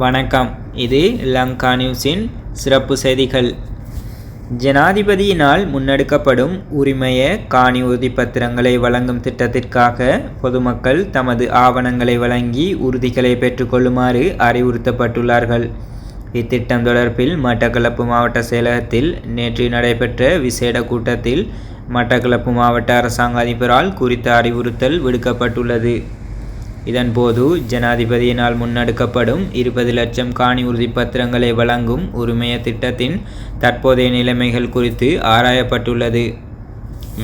வணக்கம். இது லங்கா நியூஸின் சிறப்பு செய்திகள். ஜனாதிபதியினால் முன்னெடுக்கப்படும் உரிமைய காணி உறுதிப்பத்திரங்களை வழங்கும் திட்டத்திற்காக பொதுமக்கள் தமது ஆவணங்களை வழங்கி உறுதிகளை பெற்றுக்கொள்ளுமாறு அறிவுறுத்தப்பட்டுள்ளார்கள். இத்திட்டம் தொடர்பில் மட்டக்களப்பு மாவட்ட செயலகத்தில் நேற்று நடைபெற்ற விசேட கூட்டத்தில் மட்டக்களப்பு மாவட்ட அரசாங்க அதிபரால் குறித்த அறிவுறுத்தல் விடுக்கப்பட்டுள்ளது. இதன்போது ஜனாதிபதியினால் முன்னெடுக்கப்படும் 20 லட்சம் காணி உறுதிப்பத்திரங்களை வழங்கும் உரிமைய திட்டத்தின் தற்போதைய நிலைமைகள் குறித்து ஆராயப்பட்டுள்ளது.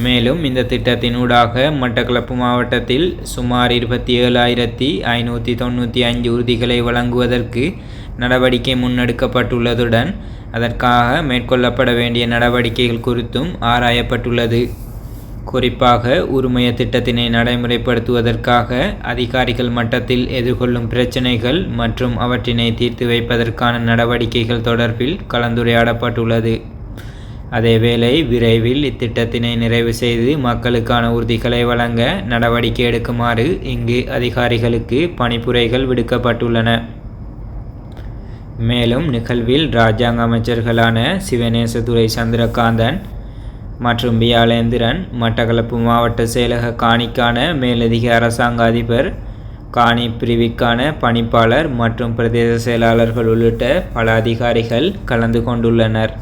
மேலும் இந்த திட்டத்தின் ஊடாக மட்டக்களப்பு மாவட்டத்தில் சுமார் 27,595 உறுதிகளை வழங்குவதற்கு நடவடிக்கை முன்னெடுக்கப்பட்டுள்ளதுடன் அதற்காக மேற்கொள்ளப்பட வேண்டிய நடவடிக்கைகள் குறித்தும் ஆராயப்பட்டுள்ளது. குறிப்பாக உரிமைய திட்டத்தினை நடைமுறைப்படுத்துவதற்காக அதிகாரிகள் மட்டத்தில் எதிர்கொள்ளும் பிரச்சினைகள் மற்றும் அவற்றினை தீர்த்து வைப்பதற்கான நடவடிக்கைகள் தொடர்பில் கலந்துரையாடப்பட்டுள்ளது. அதேவேளை விரைவில் இத்திட்டத்தினை நிறைவு செய்து மக்களுக்கான உறுதிகளை வழங்க நடவடிக்கை எடுக்குமாறு இங்கு அதிகாரிகளுக்கு பணிப்புரைகள் விடுக்கப்பட்டுள்ளன. மேலும் நிகழ்வில் இராஜாங்க அமைச்சர்களான சிவனேசதுரை சந்திரகாந்தன் மற்றும் வியாழேந்திரன், மட்டக்களப்பு மாவட்ட செயலக காணிக்கான மேலதிக அரசாங்க அதிபர், காணி பிரிவிற்கான பணிப்பாளர் மற்றும் பிரதேச செயலாளர்கள் உள்ளிட்ட பல அதிகாரிகள் கலந்து கொண்டுள்ளனர்.